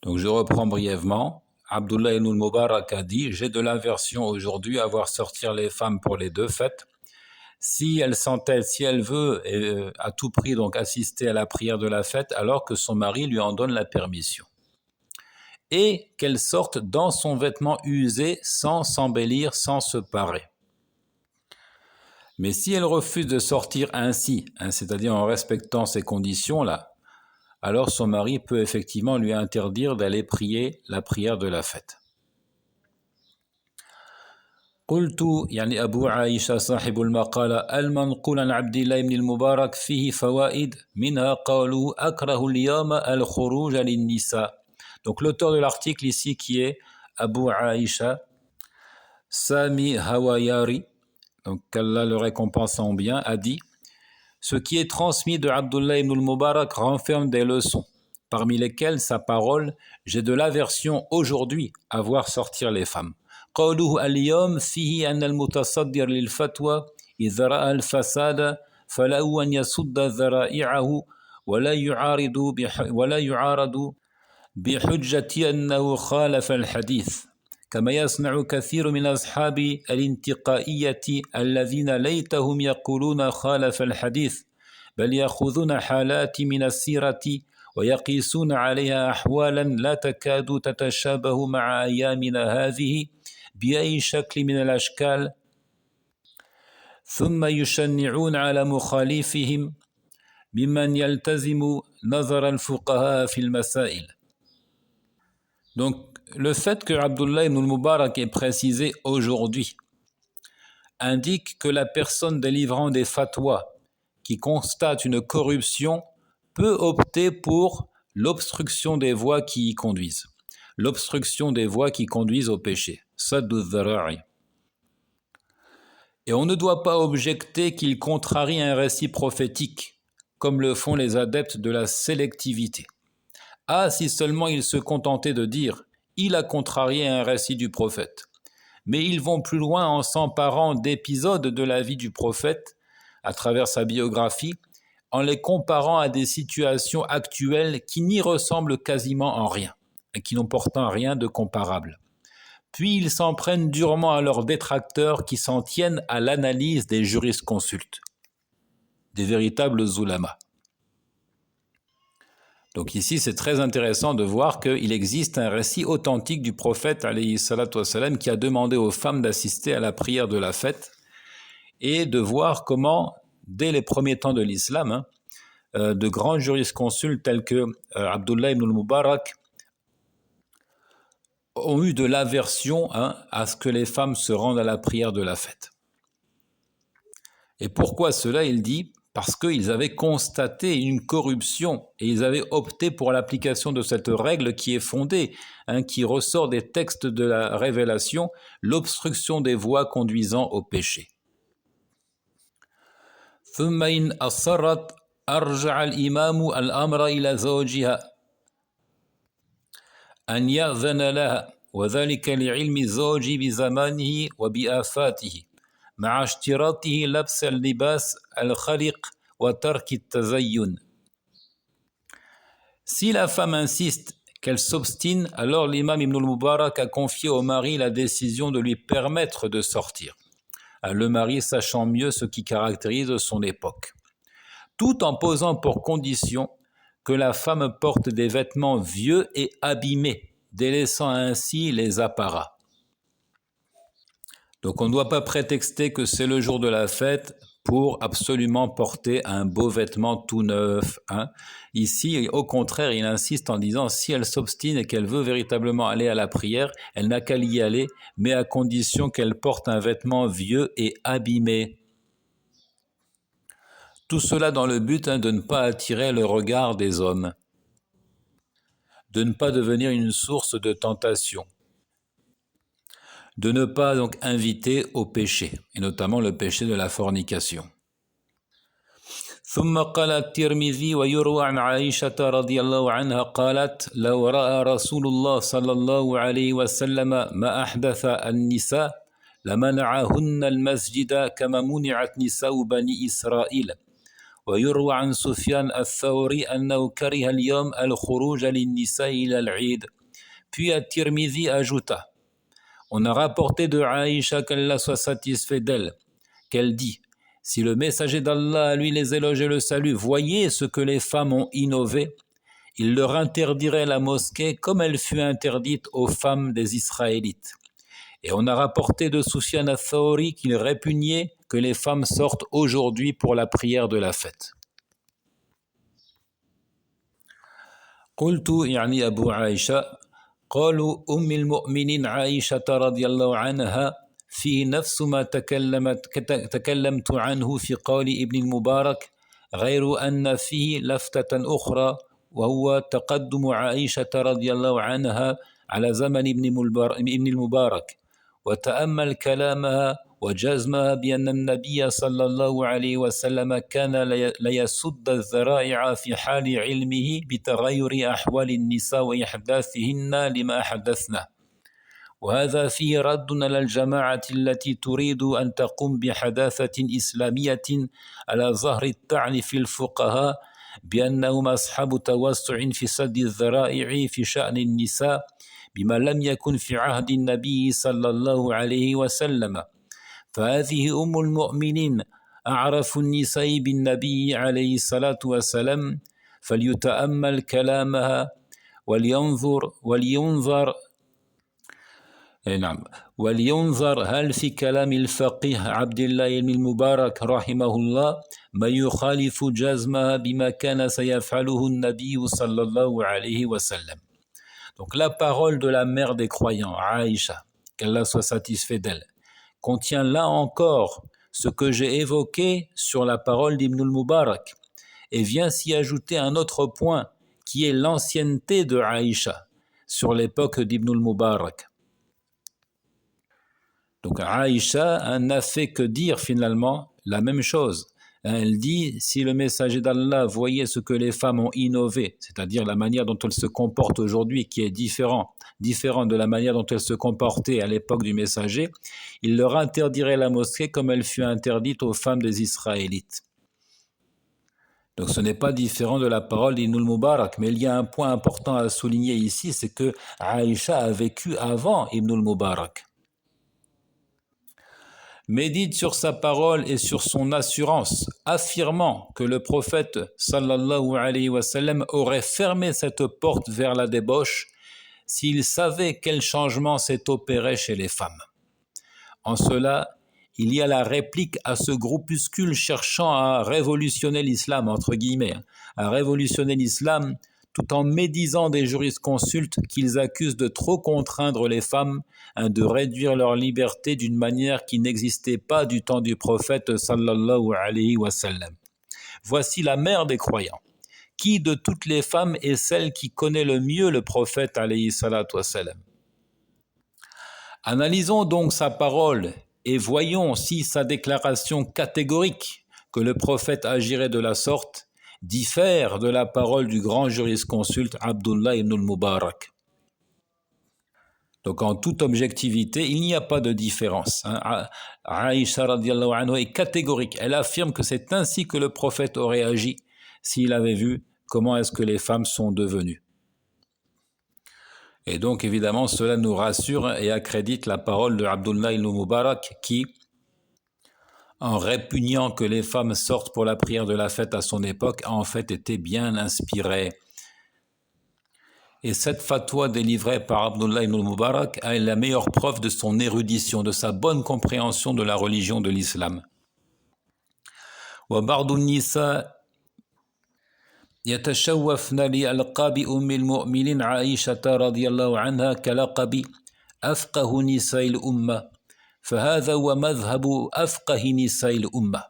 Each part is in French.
Donc je reprends brièvement. Abdullah ibn al-Mubarak a dit « J'ai de l'aversion aujourd'hui à voir sortir les femmes pour les deux fêtes. Si elle s'entête, si elle veut à tout prix donc assister à la prière de la fête, alors que son mari lui en donne la permission. Et qu'elle sorte dans son vêtement usé sans s'embellir, sans se parer. Mais si elle refuse de sortir ainsi, c'est-à-dire en respectant ces conditions-là, alors son mari peut effectivement lui interdire d'aller prier la prière de la fête. قلت يعني أبو عائشة صاحب المقالة المنقول عن عبد الله بن المبارك فيه فوائد منها قالوا أكره اليوم الخروج للنساء. Donc l'auteur de l'article ici qui est Abu Aïcha Sami Hawayari, donc qu'Allah le récompense en bien, a dit ce qui est transmis de Abdullah ibn al-Mubarak renferme des leçons, parmi lesquelles sa parole j'ai de l'aversion aujourd'hui à voir sortir les femmes. قوله اليوم فيه أن المتصدر للفتوى إذا رأى الفساد فله أن يسد ذرائعه ولا يعارض بحجة أنه خالف الحديث كما يصنع كثير من أصحاب الانتقائية الذين ليتهم يقولون خالف الحديث بل يأخذون حالات من السيرة ويقيسون عليها أحوالا لا تكاد تتشابه مع أيامنا هذه بأي شكل من الأشكال ثم يشنعون على مخالفهم ممن يلتزم نظر الفقهاء في المسائل. Donc, le fait que Abdullah ibn al-Mubarak ait précisé aujourd'hui indique que la personne délivrant des fatwas qui constate une corruption peut opter pour l'obstruction des voies qui y conduisent. L'obstruction des voies qui conduisent au péché. Saddu dhara'i. Et on ne doit pas objecter qu'il contrarie un récit prophétique, comme le font les adeptes de la sélectivité. Ah, si seulement ils se contentaient de dire « il a contrarié un récit du prophète ». Mais ils vont plus loin en s'emparant d'épisodes de la vie du prophète, à travers sa biographie, en les comparant à des situations actuelles qui n'y ressemblent quasiment en rien, et qui n'ont pourtant rien de comparable. Puis ils s'en prennent durement à leurs détracteurs qui s'en tiennent à l'analyse des jurisconsultes, des véritables ulamas. Donc ici, c'est très intéressant de voir qu'il existe un récit authentique du prophète alayhi salatu wassalam, qui a demandé aux femmes d'assister à la prière de la fête et de voir comment, dès les premiers temps de l'islam, de grands jurisconsultes tels que Abdullah ibn al-Mubarak ont eu de l'aversion à ce que les femmes se rendent à la prière de la fête. Et pourquoi cela? Il dit parce qu'ils avaient constaté une corruption et ils avaient opté pour l'application de cette règle qui est fondée, qui ressort des textes de la révélation, l'obstruction des voies conduisant au péché. ثم إن أصرت أرجع الإمام الأمر إلى زوجها أن يأذن لها وذلك لعلم الزوج بزمانه وبآفاته مع اشتراطه لبس اللباس الخلق وترك التزين. Si la femme insiste qu'elle s'obstine, alors l'imam Ibn al-Mubarak a confié au mari la décision de lui permettre de sortir, le mari sachant mieux ce qui caractérise son époque, tout en posant pour condition que la femme porte des vêtements vieux et abîmés, délaissant ainsi les apparats. Donc on ne doit pas prétexter que c'est le jour de la fête pour absolument porter un beau vêtement tout neuf. Ici, au contraire, il insiste en disant si elle s'obstine et qu'elle veut véritablement aller à la prière, elle n'a qu'à y aller, mais à condition qu'elle porte un vêtement vieux et abîmé. Tout cela dans le but de ne pas attirer le regard des hommes, de ne pas devenir une source de tentation, de ne pas donc inviter au péché, et notamment le péché de la fornication. ثم قال الترمذي ويروى عن عائشة رضي الله عنها قالت لو رأى رسول الله صلى الله عليه وسلم ما أحدث النساء لمنعهن المسجد كما منعت نساء بني إسرائيل ويروى عن سفيان الثوري أنه كره اليوم الخروج للنساء إلى العيد. Puis At-Tirmidhi ajouta: on a rapporté de Aïcha qu'Allah soit satisfait d'elle, qu'elle dit: si le messager d'Allah, lui les éloges et le salut, voyait ce que les femmes ont innové, il leur interdirait la mosquée comme elle fut interdite aux femmes des Israélites. Et on a rapporté de Sufyan al-Thawri qu'il répugnait que les femmes sortent aujourd'hui pour la prière de la fête. قلت يعني أبو عائشة قالوا أم المؤمنين عائشة رضي الله عنها في نفس ما تكلمت عنه في قول ابن المبارك غير أن فيه لفتة أخرى وهو تقدم عائشة رضي الله عنها على زمن ابن المبارك وتأمل كلامها وجزمها بأن النبي صلى الله عليه وسلم كان ليسد الذرائع في حال علمه بتغير أحوال النساء وإحداثهن لما أحدثنا، وهذا فيه رد على الجماعة التي تريد أن تقوم بحداثة إسلامية على ظهر الطعن في الفقهاء بأنهم أصحاب توسع في سد الذرائع في شأن النساء بما لم يكن في عهد النبي صلى الله عليه وسلم. فهذه أم المؤمنين أعرف النساء بالنبي عليه الصلاة والسلام، فليتأمل كلامها ولينظر هل في كلام الفقيه عبد الله بن المبارك رحمه الله ما يخالف جزمها بما كان سيفعله النبي صلى الله عليه وسلم. Donc la parole de la mère des croyants, Aïcha, qu'Allah soit satisfait d'elle, contient là encore ce que j'ai évoqué sur la parole d'Ibn al-Mubarak et vient s'y ajouter un autre point qui est l'ancienneté de Aïcha sur l'époque d'Ibn al-Mubarak. Donc Aïcha n'a fait que dire finalement la même chose. Elle dit, si le messager d'Allah voyait ce que les femmes ont innové, c'est-à-dire la manière dont elles se comportent aujourd'hui, qui est différent de la manière dont elles se comportaient à l'époque du messager, il leur interdirait la mosquée comme elle fut interdite aux femmes des Israélites. Donc ce n'est pas différent de la parole d'Ibn al-Mubarak, mais il y a un point important à souligner ici, c'est que Aïcha a vécu avant Ibn al-Mubarak. Médite sur sa parole et sur son assurance, affirmant que le prophète sallallahu alayhi wa sallam aurait fermé cette porte vers la débauche s'il savait quel changement s'est opéré chez les femmes. En cela, il y a la réplique à ce groupuscule cherchant à révolutionner l'islam, entre guillemets, à révolutionner l'islam tout en médisant des jurisconsultes qu'ils accusent de trop contraindre les femmes, de réduire leur liberté d'une manière qui n'existait pas du temps du prophète sallallahu alayhi wa sallam. Voici la mère des croyants. Qui de toutes les femmes est celle qui connaît le mieux le prophète alayhi salatu wa sallam? Analysons donc sa parole et voyons si sa déclaration catégorique que le prophète agirait de la sorte diffère de la parole du grand jurisconsulte Abdullah ibn al-Mubarak. Donc en toute objectivité, il n'y a pas de différence. Aïcha radiallahu anha est catégorique. Elle affirme que c'est ainsi que le prophète aurait agi s'il avait vu comment est-ce que les femmes sont devenues. Et donc évidemment, cela nous rassure et accrédite la parole de Abdullah ibn al-Mubarak qui, en répugnant que les femmes sortent pour la prière de la fête à son époque, a en fait été bien inspiré. Et cette fatwa délivrée par Abdullah ibn al-Mubarak est la meilleure preuve de son érudition, de sa bonne compréhension de la religion de l'islam. وبعض النساء يتشوفن لألقاب أم المؤمنين عائشة رضي الله عنها كلقب أفقه نساء الأمة فهذا هو مذهب أفقه نساء الأمة.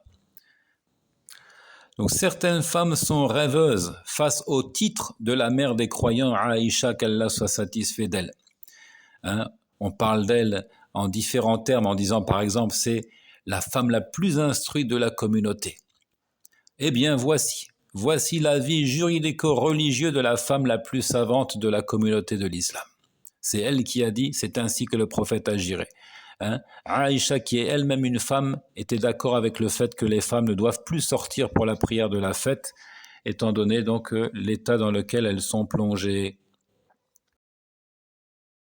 Donc certaines femmes sont rêveuses face au titre de la mère des croyants, Aïcha, qu'Allah soit satisfait d'elle. On parle d'elle en différents termes, en disant par exemple c'est la femme la plus instruite de la communauté. Eh bien voici l'avis juridico-religieux de la femme la plus savante de la communauté de l'islam. C'est elle qui a dit, c'est ainsi que le prophète agirait. Hein. Aïcha, qui est elle-même une femme, était d'accord avec le fait que les femmes ne doivent plus sortir pour la prière de la fête, étant donné donc l'état dans lequel elles sont plongées.